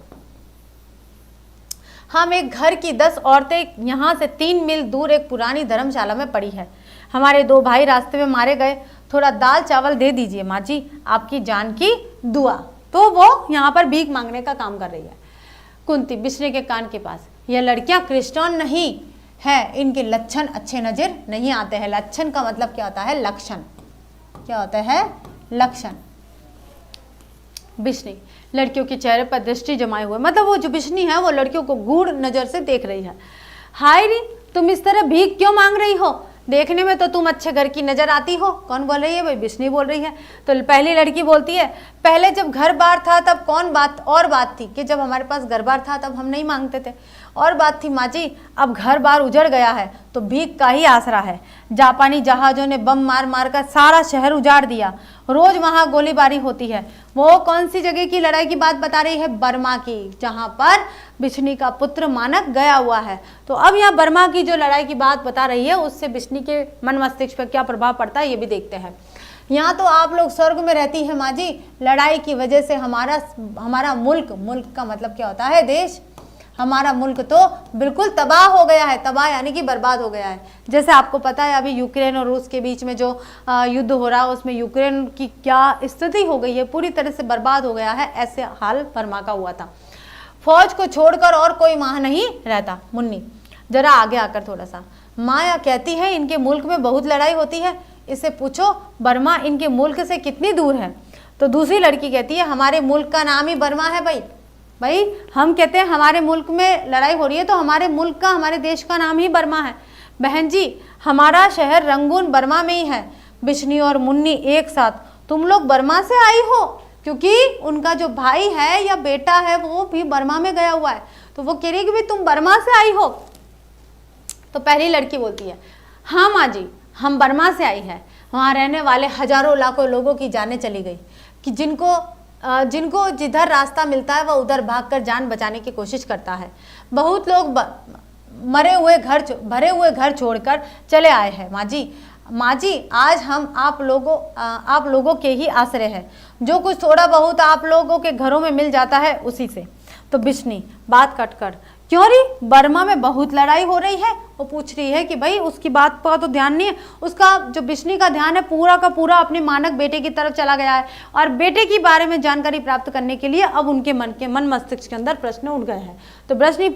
हम एक घर की 10 औरतें यहाँ से 3 मील दूर एक पुरानी धर्मशाला में पड़ी है। हमारे 2 भाई रास्ते में मारे गए, थोड़ा दाल चावल दे दीजिए माँ जी, आपकी जान की दुआ। तो वो यहाँ पर भीख मांगने का काम कर रही है। कुंती बिश्नी के कान के पास, यह लड़कियाँ क्रिस्टान नहीं है, इनके लक्षण अच्छे नजर नहीं आते हैं। लक्षण का मतलब क्या होता है, लक्षण, क्या होता है, लक्षण। बिश्नी, लड़कियों के चेहरे पर दृष्टि जमाए हुए, मतलब वो जो बिशनी है वो लड़कियों को गूढ़ नजर से देख रही है। हाय री, तुम इस तरह भीख क्यों मांग रही हो? देखने में तो तुम अच्छे घर की नजर आती हो। कौन बोल रही है भाई? बिशनी बोल रही है। तो पहली लड़की बोलती है, पहले जब घर बार था तब कौन बात, और बात थी कि जब हमारे पास घर बार था तब हम नहीं मांगते थे, और बात थी माँ जी, अब घर बार उजड़ गया है तो भीख का ही आसरा है। जापानी जहाज़ों ने बम मार मार कर सारा शहर उजाड़ दिया, रोज वहाँ गोलीबारी होती है। वो कौन सी जगह की लड़ाई की बात बता रही है? बर्मा की, जहाँ पर बिशनी का पुत्र मानक गया हुआ है। तो अब यहाँ बर्मा की जो लड़ाई की बात बता रही है उससे बिशनी के मन मस्तिष्क पर क्या प्रभाव पड़ता है ये भी देखते हैं। यहाँ तो आप लोग स्वर्ग में रहती है माँ जी, लड़ाई की वजह से हमारा मुल्क, मुल्क का मतलब क्या होता है? देश, हमारा मुल्क तो बिल्कुल तबाह हो गया है। तबाह यानी कि बर्बाद हो गया है। जैसे आपको पता है अभी यूक्रेन और रूस के बीच में जो युद्ध हो रहा है उसमें यूक्रेन की क्या स्थिति हो गई है, पूरी तरह से बर्बाद हो गया है। ऐसे हाल बर्मा का हुआ था। फौज को छोड़कर और कोई माँ नहीं रहता। मुन्नी जरा आगे आकर थोड़ा सा, माया कहती है इनके मुल्क में बहुत लड़ाई होती है, इससे पूछो बर्मा इनके मुल्क से कितनी दूर है। तो दूसरी लड़की कहती है हमारे मुल्क का नाम ही बर्मा है भाई हम कहते हैं हमारे मुल्क में लड़ाई हो रही है तो हमारे मुल्क का, हमारे देश का नाम ही बर्मा है। बहन जी हमारा शहर रंगून बर्मा में ही है। बिशनी और मुन्नी एक साथ, तुम लोग बर्मा से आई हो? क्योंकि उनका जो भाई है या बेटा है वो भी बर्मा में गया हुआ है, तो वो कह रही है कि भाई तुम बर्मा से आई हो। तो पहली लड़की बोलती है हाँ माँ जी हम बर्मा से आई है। वहाँ रहने वाले हजारों लाखों लोगों की जानें चली गई कि जिनको जिधर रास्ता मिलता है वह उधर भागकर जान बचाने की कोशिश करता है। बहुत लोग भरे हुए घर छोड़कर चले आए हैं माँ जी आज हम आप लोगों के ही आश्रय है। जो कुछ थोड़ा बहुत आप लोगों के घरों में मिल जाता है उसी से। तो बिशनी बात कट कर, क्यों री बर्मा में बहुत लड़ाई हो रही है? वो पूछ रही है कि भाई उसकी बात पर तो ध्यान नहीं है, उसका जो बिशनी का ध्यान है पूरा का पूरा अपने मानक बेटे की तरफ चला गया है और बेटे के बारे में जानकारी प्राप्त करने के लिए अब उनके मन मस्तिष्क के अंदर प्रश्न उठ गए हैं। तो बिशनी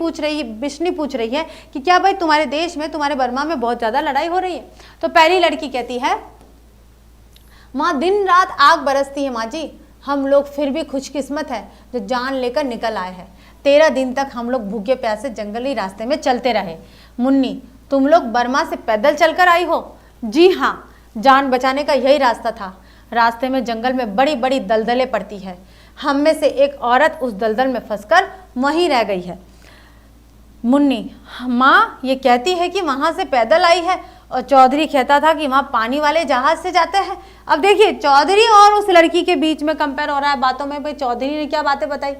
पूछ रही है कि क्या भाई तुम्हारे देश में, तुम्हारे बर्मा में बहुत ज्यादा लड़ाई हो रही है? तो पहली लड़की कहती है माँ दिन रात आग बरसती है माँ जी, हम लोग फिर भी खुशकिस्मत है जो जान लेकर निकल आए हैं। 13 दिन तक हम लोग भूखे प्यासे जंगली रास्ते में चलते रहे। मुन्नी तुम लोग बर्मा से पैदल चलकर आई हो? जी हाँ, जान बचाने का यही रास्ता था। रास्ते में जंगल में बड़ी बड़ी दलदलें पड़ती है, हम में से एक औरत उस दलदल में फंसकर वहीं रह गई है। मुन्नी माँ ये कहती है कि वहाँ से पैदल आई है और चौधरी कहता था कि वहाँ पानी वाले जहाज से जाते हैं। अब देखिए चौधरी और उस लड़की के बीच में कंपेयर हो रहा है बातों में। भाई चौधरी ने क्या बातें बताई?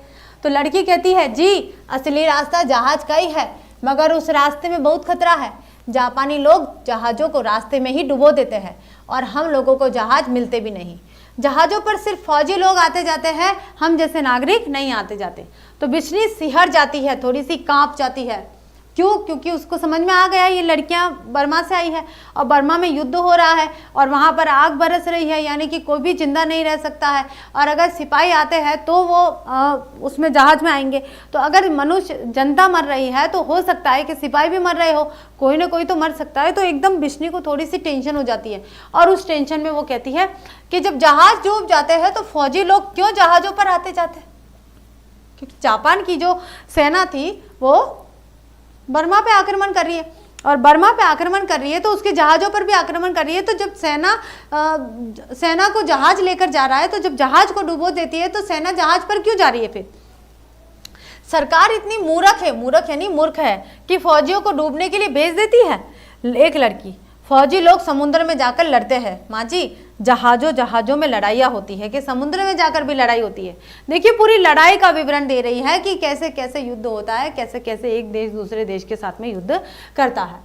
तो लड़की कहती है जी असली रास्ता जहाज का ही है, मगर उस रास्ते में बहुत खतरा है। जापानी लोग जहाज़ों को रास्ते में ही डुबो देते हैं और हम लोगों को जहाज मिलते भी नहीं। जहाज़ों पर सिर्फ फौजी लोग आते जाते हैं, हम जैसे नागरिक नहीं आते जाते। तो बिशनी सिहर जाती है, थोड़ी सी कांप जाती है। क्यों? क्योंकि उसको समझ में आ गया ये लड़कियां बर्मा से आई है और बर्मा में युद्ध हो रहा है और वहाँ पर आग बरस रही है, यानी कि कोई भी जिंदा नहीं रह सकता है। और अगर सिपाही आते हैं तो वो उसमें जहाज में आएंगे। तो अगर मनुष्य जनता मर रही है तो हो सकता है कि सिपाही भी मर रहे हो, कोई ना कोई तो मर सकता है। तो एकदम बिशनी को थोड़ी सी टेंशन हो जाती है और उस टेंशन में वो कहती है कि जब जहाज डूब जाते हैं तो फौजी लोग क्यों जहाज़ों पर आते जाते? क्योंकि जापान की जो सेना थी वो बर्मा पे आक्रमण कर रही है और बर्मा पे आक्रमण कर रही है तो उसके जहाज़ों पर भी आक्रमण कर रही है। तो जब सेना को जहाज लेकर जा रहा है, तो जब जहाज को डुबो देती है तो सेना जहाज पर क्यों जा रही है? फिर सरकार इतनी मूर्ख यानी मूर्ख है कि फौजियों को डूबने के लिए भेज देती है। एक लड़की, फौजी लोग समुद्र में जाकर लड़ते हैं। माँ जी जहाज़ों में लड़ाइयाँ होती है कि समुद्र में जाकर भी लड़ाई होती है? देखिए पूरी लड़ाई का विवरण दे रही है कि कैसे कैसे युद्ध होता है, कैसे कैसे एक देश दूसरे देश के साथ में युद्ध करता है।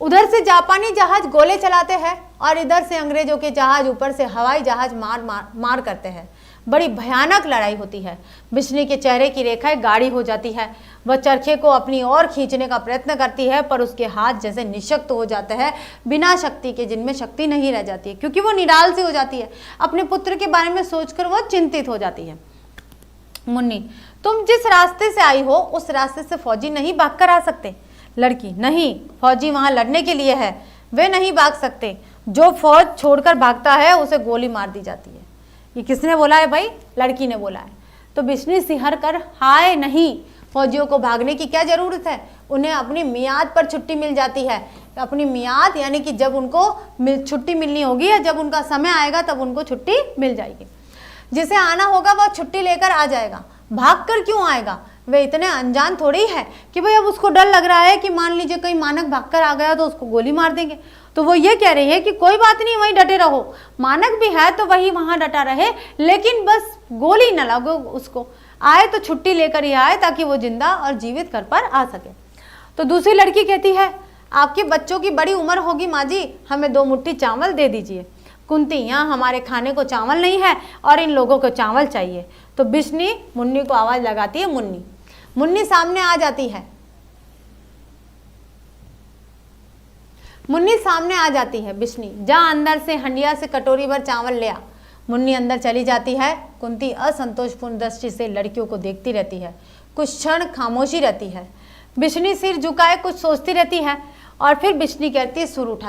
उधर से जापानी जहाज गोले चलाते हैं और इधर से अंग्रेजों के जहाज ऊपर से हवाई जहाज मार करते हैं। बड़ी भयानक लड़ाई होती है। बिशनी के चेहरे की रेखाएं गाढ़ी हो जाती है। वह चरखे को अपनी ओर खींचने का प्रयत्न करती है पर उसके हाथ जैसे निशक्त हो जाते हैं, बिना शक्ति के, जिनमें शक्ति नहीं रह जाती है, क्योंकि वो निराल सी हो जाती है। अपने पुत्र के बारे में सोचकर वो चिंतित हो जाती है। मुन्नी तुम जिस रास्ते से आई हो उस रास्ते से फौजी नहीं भाग कर आ सकते? लड़की नहीं, फौजी वहां लड़ने के लिए है, वे नहीं भाग सकते। जो फौज छोड़कर भागता है उसे गोली मार दी जाती है। ये किसने बोला है भाई? लड़की ने बोला है। तो बिश्नी सिहर कर हाय नहीं, फौजियों को भागने की क्या जरूरत है, उन्हें अपनी मियाद पर छुट्टी मिल जाती है। अपनी मियाद यानी कि जब उनको छुट्टी मिलनी होगी या जब उनका समय आएगा तब उनको छुट्टी मिल जाएगी। जिसे आना होगा वह छुट्टी लेकर आ जाएगा, भाग कर क्यों आएगा, वे इतने अनजान थोड़ी है कि भाई अब उसको डर लग रहा है कि मान लीजिए कहीं मानक भागकर आ गया तो उसको गोली मार देंगे। तो वो ये कह रही है कि कोई बात नहीं, वहीं डटे रहो, मानक भी है तो वही वहां डटा रहे, लेकिन बस गोली न लगो उसको, आए तो छुट्टी लेकर ही आए ताकि वो जिंदा और जीवित घर पर आ सके। तो दूसरी लड़की कहती है आपके बच्चों की बड़ी उम्र होगी माँ जी, हमें 2 मुट्ठी चावल दे दीजिए। कुंती यहाँ हमारे खाने को चावल नहीं है और इन लोगों को चावल चाहिए। तो बिश्नी मुन्नी को आवाज लगाती है, मुन्नी। मुन्नी सामने आ जाती है, मुन्नी सामने आ जाती है। बिश्नी जा अंदर से हंडिया से कटोरी भर चावल ले आ। मुन्नी अंदर चली जाती है। कुंती असंतोषपूर्ण दृष्टि से लड़कियों को देखती रहती है, कुछ क्षण खामोशी रहती है। बिश्नी सिर झुकाए कुछ सोचती रहती है और फिर बिश्नी कहती है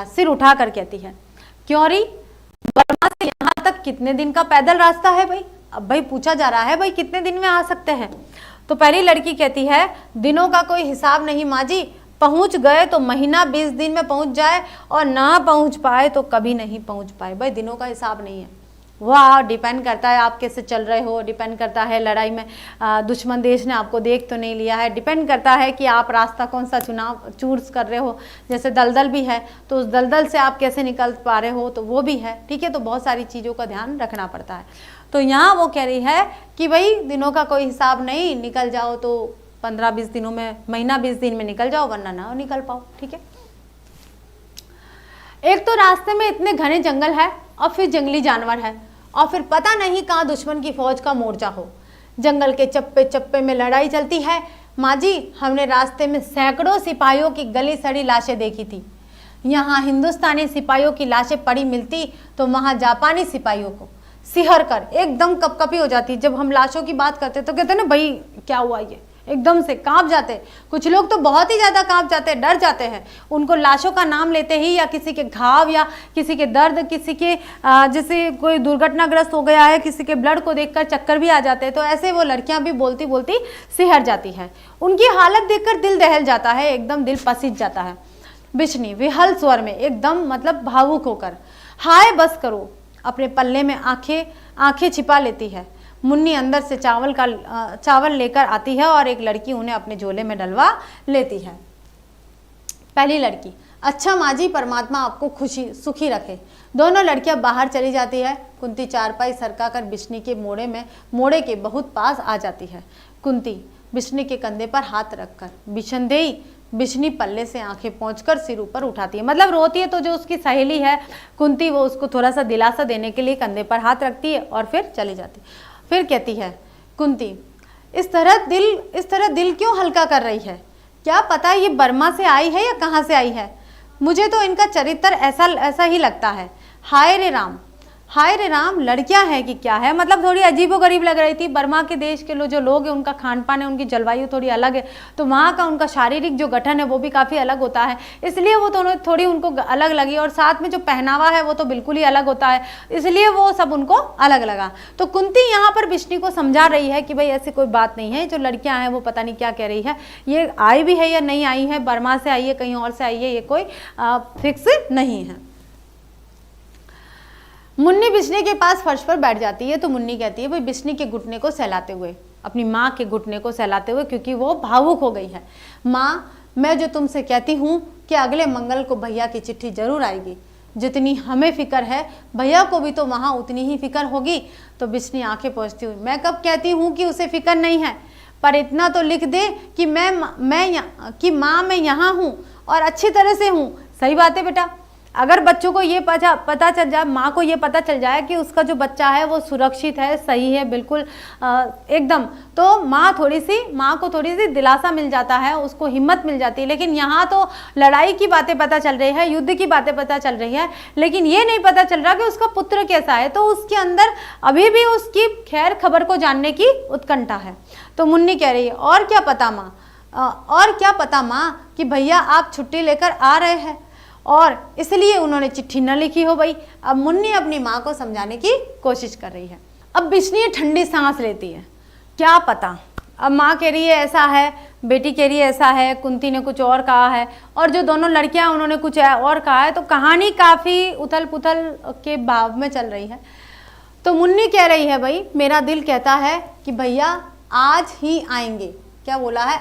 सिर उठा कर कहती है, क्यों री, बर्मा से यहाँ तक कितने दिन का पैदल रास्ता है भाई। अब भाई पूछा जा रहा है भाई कितने दिन में आ सकते हैं। तो पहली लड़की कहती है दिनों का कोई हिसाब नहीं माँ जी, पहुंच गए तो महीना 20 दिन में पहुंच जाए और ना पहुंच पाए तो कभी नहीं पहुंच पाए। भाई दिनों का हिसाब नहीं है, वह डिपेंड करता है आप कैसे चल रहे हो, डिपेंड करता है लड़ाई में दुश्मन देश ने आपको देख तो नहीं लिया है, डिपेंड करता है कि आप रास्ता कौन सा चूज कर रहे हो। जैसे दलदल भी है तो उस दलदल से आप कैसे निकल पा रहे हो, तो वो भी है, ठीक है। तो बहुत सारी चीज़ों का ध्यान रखना पड़ता है। तो यहाँ वो कह रही है कि भाई दिनों का कोई हिसाब नहीं, निकल जाओ तो 15-20 दिनों में, महीना 20 दिन में निकल जाओ, वरना ना निकल पाओ, ठीक है। एक तो रास्ते में इतने घने जंगल है और फिर जंगली जानवर है और फिर पता नहीं कहाँ दुश्मन की फौज का मोर्चा हो। जंगल के चप्पे चप्पे में लड़ाई चलती है माँ जी। हमने रास्ते में सैकड़ों सिपाहियों की गली सड़ी लाशें देखी थी। यहाँ हिंदुस्तानी सिपाहियों की लाशें पड़ी मिलती तो वहाँ जापानी सिपाहियों को सिहर कर एकदम कपकपी हो जाती। जब हम लाशों की बात करते तो कहते ना भाई क्या हुआ, ये एकदम से कांप जाते। कुछ लोग तो बहुत ही ज़्यादा कांप जाते, डर जाते हैं। उनको लाशों का नाम लेते ही या किसी के घाव या किसी के दर्द, किसी के जैसे कोई दुर्घटनाग्रस्त हो गया है, किसी के ब्लड को देखकर चक्कर भी आ जाते हैं। तो ऐसे वो लड़कियां भी बोलती बोलती सिहर जाती हैं। उनकी हालत देखकर दिल दहल जाता है, एकदम दिल पसीज जाता है। बिश्नी विहल स्वर में एकदम मतलब भावुक होकर हाय बस करो, अपने पल्ले में आंखें छिपा लेती है। मुन्नी अंदर से चावल लेकर आती है और एक लड़की उन्हें अपने झोले में डलवा लेती है। पहली लड़की अच्छा माँ जी, परमात्मा आपको सुखी रखे। दोनों लड़कियां बाहर चली जाती है। कुंती चारपाई सरकाकर बिश्नी के मोड़े के बहुत पास आ जाती है। कुंती बिश्नी के कंधे पर हाथ रखकर बिशनदेई बिश्नी पल्ले से आंखें पोंछकर सिर ऊपर उठाती है, मतलब रोती है। तो जो उसकी सहेली है कुंती, वो उसको थोड़ा सा दिलासा देने के लिए कंधे पर हाथ रखती है और फिर चली जाती। फिर कहती है कुंती इस तरह दिल क्यों हल्का कर रही है, क्या पता ये बर्मा से आई है या कहाँ से आई है। मुझे तो इनका चरित्र ऐसा ही लगता है। हाय रे राम, लड़कियां हैं कि क्या है, मतलब थोड़ी अजीबोगरीब लग रही थी। बर्मा के देश के जो लोग हैं उनका खान पान है, उनकी जलवायु थोड़ी अलग है, तो वहाँ का उनका शारीरिक जो गठन है वो भी काफ़ी अलग होता है, इसलिए वो थोड़ी उनको अलग लगी। और साथ में जो पहनावा है वो तो बिल्कुल ही अलग होता है, इसलिए वो सब उनको अलग लगा। तो कुंती यहाँ पर बिश्नी को समझा रही है कि भाई ऐसी कोई बात नहीं है, जो लड़कियाँ हैं वो पता नहीं क्या कह रही है, ये आई भी है या नहीं आई है, बर्मा से आई है कहीं और से आई है, ये कोई फिक्स नहीं है। मुन्नी बिश्नी के पास फर्श पर बैठ जाती है। तो मुन्नी कहती है भाई बिश्नी के घुटने को सहलाते हुए, अपनी माँ के घुटने को सहलाते हुए, क्योंकि वो भावुक हो गई है। माँ मैं जो तुमसे कहती हूँ कि अगले मंगल को भैया की चिट्ठी जरूर आएगी। जितनी हमें फिक्र है भैया को भी तो वहाँ उतनी ही फिक्र होगी। तो बिश्नी आंखें पोंछती हुई मैं कब कहती हूँ कि उसे फिक्र नहीं है, पर इतना तो लिख दे कि माँ मैं यहाँ हूँ और अच्छी तरह से हूँ। सही बात है बेटा, अगर बच्चों को ये पता चल जाए, माँ को ये पता चल जाए कि उसका जो बच्चा है वो सुरक्षित है, सही है, बिल्कुल एकदम, तो माँ को थोड़ी सी दिलासा मिल जाता है, उसको हिम्मत मिल जाती है। लेकिन यहाँ तो लड़ाई की बातें पता चल रही है, युद्ध की बातें पता चल रही है, लेकिन ये नहीं पता चल रहा कि उसका पुत्र कैसा है। तो उसके अंदर अभी भी उसकी खैर खबर को जानने की उत्कंठा है। तो मुन्नी कह रही है और क्या पता माँ कि भैया आप छुट्टी लेकर आ रहे हैं और इसलिए उन्होंने चिट्ठी न लिखी हो। भाई अब मुन्नी अपनी माँ को समझाने की कोशिश कर रही है। अब बिश्नी ठंडी सांस लेती है। क्या पता, अब माँ कह रही है ऐसा है, बेटी कह रही है ऐसा है, कुंती ने कुछ और कहा है, और जो दोनों लड़कियां उन्होंने कुछ और कहा है, तो कहानी काफ़ी उथल पुथल के भाव में चल रही है। तो मुन्नी कह रही है भाई मेरा दिल कहता है कि भैया आज ही आएंगे। क्या बोला है?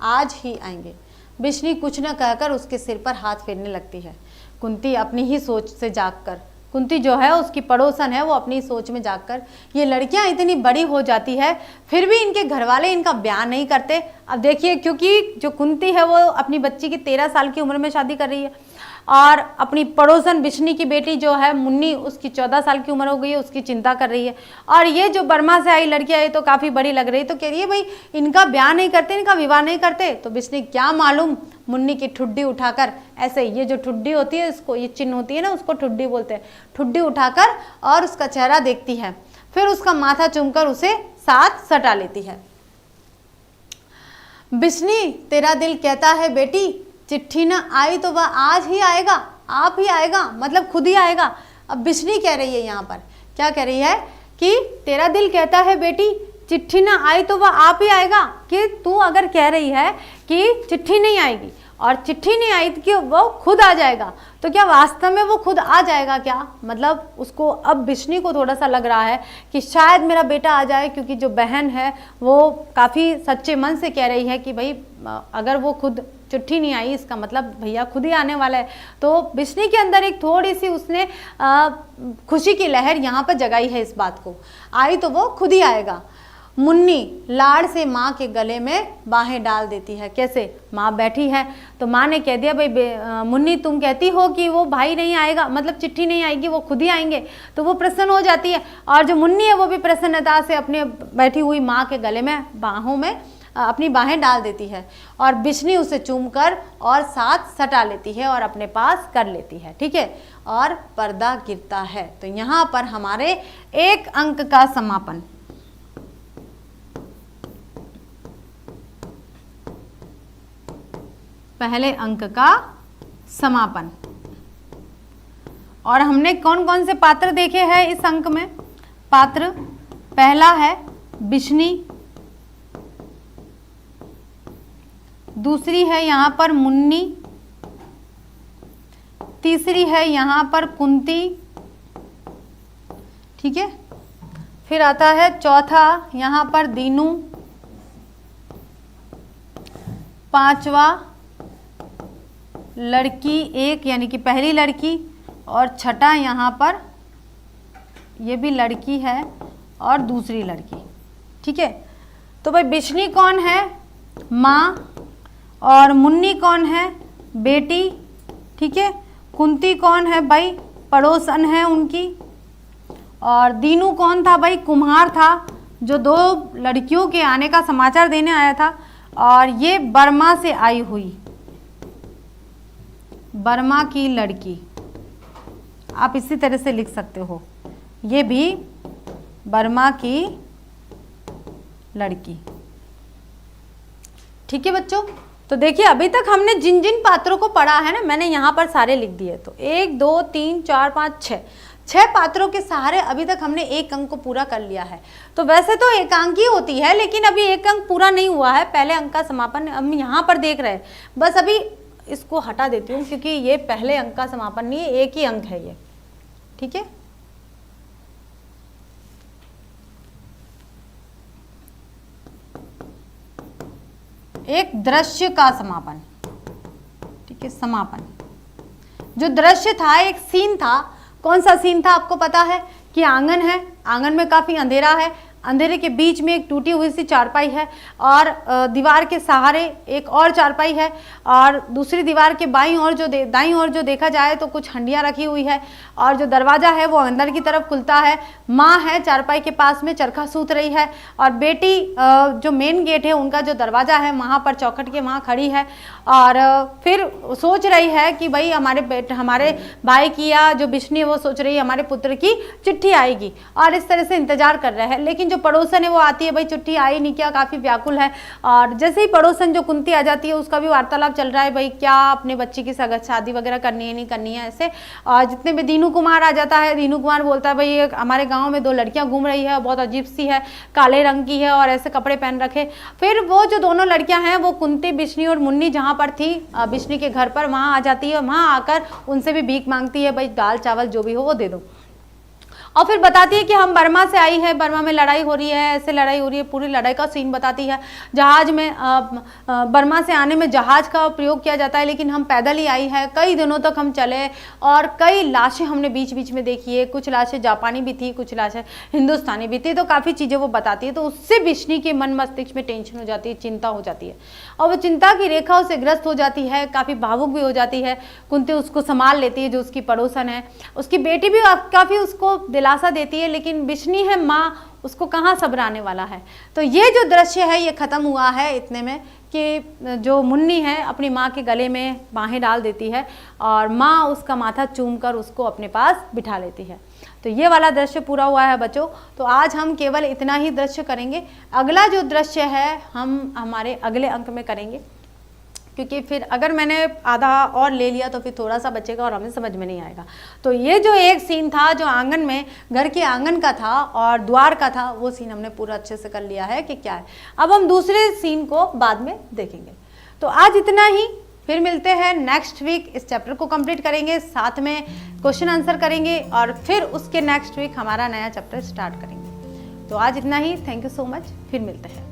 आज ही आएंगे। बिश्नी कुछ न कहकर उसके सिर पर हाथ फेरने लगती है। कुंती अपनी ही सोच से जागकर, कुंती जो है उसकी पड़ोसन है, वो अपनी सोच में जागकर, ये लड़कियां इतनी बड़ी हो जाती है फिर भी इनके घर वाले इनका ब्याह नहीं करते। अब देखिए, क्योंकि जो कुंती है वो अपनी बच्ची की 13 साल की उम्र में शादी कर रही है, और अपनी पड़ोसन बिश्नी की बेटी जो है मुन्नी, उसकी 14 साल की उम्र हो गई है, उसकी चिंता कर रही है। और ये जो बर्मा से आई लड़कियां, ये तो काफ़ी बड़ी लग रही है, तो कह रही है भाई इनका ब्याह नहीं करते, इनका विवाह नहीं करते। तो बिश्नी क्या मालूम मुन्नी की ठुड्डी उठाकर, ऐसे ये जो ठुड्डी होती है, इसको ये चिन्ह होती है ना, उसको ठुड्डी बोलते हैं, ठुड्डी उठाकर और उसका चेहरा देखती है, फिर उसका माथा चूमकर उसे साथ सटा लेती है। बिश्नी तेरा दिल कहता है बेटी, चिट्ठी ना आई तो वह आज ही आएगा, आप ही आएगा, मतलब खुद ही आएगा। अब बिश्नी कह रही है यहाँ पर, क्या कह रही है कि तेरा दिल कहता है बेटी, चिट्ठी ना आई तो वह आप ही आएगा। कि तू अगर कह रही है कि चिट्ठी नहीं आएगी और चिट्ठी नहीं आई तो कि वो खुद आ जाएगा, तो क्या वास्तव में वो खुद आ जाएगा क्या? मतलब उसको अब बिश्नी को थोड़ा सा लग रहा है कि शायद मेरा बेटा आ जाए, क्योंकि जो बहन है वो काफ़ी सच्चे मन से कह रही है कि भाई अगर वो खुद चिट्ठी नहीं आई, इसका मतलब भैया खुद ही आने वाला है। तो बिश्नी के अंदर एक थोड़ी सी उसने खुशी की लहर यहाँ पर जगाई है इस बात को, आई तो वो खुद ही आएगा। मुन्नी लाड़ से माँ के गले में बाहें डाल देती है। कैसे? माँ बैठी है तो माँ ने कह दिया भाई मुन्नी तुम कहती हो कि वो भाई नहीं आएगा, मतलब चिट्ठी नहीं आएगी, वो खुद ही आएंगे, तो वो प्रसन्न हो जाती है। और जो मुन्नी है वो भी प्रसन्नता से अपने बैठी हुई माँ के गले में, बाहों में अपनी बाहें डाल देती है, और बिश्नी उसे चूमकर और साथ सटा लेती है और अपने पास कर लेती है। ठीक है, और पर्दा गिरता है। तो यहाँ पर हमारे एक अंक का समापन। पहले अंक का समापन। और हमने कौन कौन से पात्र देखे हैं इस अंक में? पात्र पहला है बिश्नी, दूसरी है यहाँ पर मुन्नी, तीसरी है यहाँ पर कुंती, ठीक है, फिर आता है चौथा यहाँ पर दीनू, पांचवा लड़की एक यानी कि पहली लड़की, और छठा यहाँ पर ये भी लड़की है और दूसरी लड़की। ठीक है, तो भाई बिश्नी कौन है? माँ। और मुन्नी कौन है? बेटी। ठीक है, कुंती कौन है भाई? पड़ोसन है उनकी। और दीनू कौन था भाई? कुम्हार था, जो दो लड़कियों के आने का समाचार देने आया था। और ये बर्मा से आई हुई, बर्मा की लड़की, आप इसी तरह से लिख सकते हो, ये भी बर्मा की लड़की। ठीक है बच्चों, तो देखिए अभी तक हमने जिन जिन पात्रों को पढ़ा है ना, मैंने यहाँ पर सारे लिख दिए। तो 1 2 3 4 5 6 पात्रों के सहारे अभी तक हमने एक अंक को पूरा कर लिया है। तो वैसे तो एकांकी होती है, लेकिन अभी एक अंक पूरा नहीं हुआ है, पहले अंक का समापन हम यहाँ पर देख रहे हैं। बस अभी इसको हटा देती हूँ क्योंकि ये पहले अंक का समापन नहीं है, एक ही अंक है ये। ठीक है, एक दृश्य का समापन। ठीक है, समापन। जो दृश्य था, एक सीन था। कौन सा सीन था आपको पता है? कि आंगन है, आंगन में काफी अंधेरा है, अंधेरे के बीच में एक टूटी हुई सी चारपाई है, और दीवार के सहारे एक और चारपाई है, और दूसरी दीवार के दाईं ओर जो देखा जाए तो कुछ हंडियाँ रखी हुई है, और जो दरवाज़ा है वो अंदर की तरफ खुलता है। माँ है चारपाई के पास में, चरखा सूत रही है, और बेटी जो मेन गेट है उनका जो दरवाज़ा है वहाँ पर चौखट के वहाँ खड़ी है, और फिर सोच रही है कि भाई हमारे भाई की, या जो बिश्नी है वो सोच रही है हमारे पुत्र की चिट्ठी आएगी, और इस तरह से इंतजार कर रहे हैं। लेकिन लेकिन जो पड़ोसन है वो आती है, भाई चिट्ठी आई नहीं क्या, काफ़ी व्याकुल है। और जैसे ही पड़ोसन जो कुंती आ जाती है उसका भी वार्तालाप चल रहा है, भाई क्या अपने बच्चे की शादी वगैरह करनी है नहीं करनी है ऐसे। और जितने भी दीनू कुमार आ जाता है, दीनू कुमार बोलता है भाई हमारे गाँव में 2 लड़कियाँ घूम रही है, बहुत अजीब सी है, काले रंग की है और ऐसे कपड़े पहन रखे। फिर वो जो दोनों लड़कियां हैं वो कुंती, बिश्नी और मुन्नी जहाँ पर थी बिश्नी के घर पर, वहाँ आ जाती है। वहाँ आकर उनसे भी भीख मांगती है, भाई दाल चावल जो भी हो वो दे दो। और फिर बताती है कि हम बर्मा से आई है, बर्मा में लड़ाई हो रही है, ऐसे लड़ाई हो रही है, पूरी लड़ाई का सीन बताती है। जहाज में बर्मा से आने में जहाज का प्रयोग किया जाता है, लेकिन हम पैदल ही आई है, कई दिनों तक हम चले और कई लाशें हमने बीच बीच में देखी है, कुछ लाशें जापानी भी थी, कुछ लाशें हिंदुस्तानी भी थी, तो काफ़ी चीज़ें वो बताती है। तो उससे बिश्नी के मन मस्तिष्क में टेंशन हो जाती है, चिंता हो जाती है और वो चिंता की रेखा उसे ग्रस्त हो जाती है, काफ़ी भावुक भी हो जाती है। कुंती उसको संभाल लेती है, जो उसकी पड़ोसन है, उसकी बेटी भी काफ़ी उसको दिलासा देती है, लेकिन बिश्नी है माँ, उसको कहाँ सब्र आने वाला है। तो ये जो दृश्य है ये ख़त्म हुआ है इतने में कि जो मुन्नी है अपनी माँ के गले में बाहें डाल देती है और माँ उसका माथा चूमकर उसको अपने पास बिठा लेती है। तो ये वाला दृश्य पूरा हुआ है बच्चों। तो आज हम केवल इतना ही दृश्य करेंगे, अगला जो दृश्य है हम हमारे अगले अंक में करेंगे, क्योंकि फिर अगर मैंने आधा और ले लिया तो फिर थोड़ा सा बचेगा और हमें समझ में नहीं आएगा। तो ये जो एक सीन था जो आंगन में, घर के आंगन का था और द्वार का था, वो सीन हमने पूरा अच्छे से कर लिया है कि क्या है। अब हम दूसरे सीन को बाद में देखेंगे। तो आज इतना ही, फिर मिलते हैं नेक्स्ट वीक। इस चैप्टर को कंप्लीट करेंगे, साथ में क्वेश्चन आंसर करेंगे और फिर उसके नेक्स्ट वीक हमारा नया चैप्टर स्टार्ट करेंगे। तो आज इतना ही, थैंक यू सो मच, फिर मिलते हैं।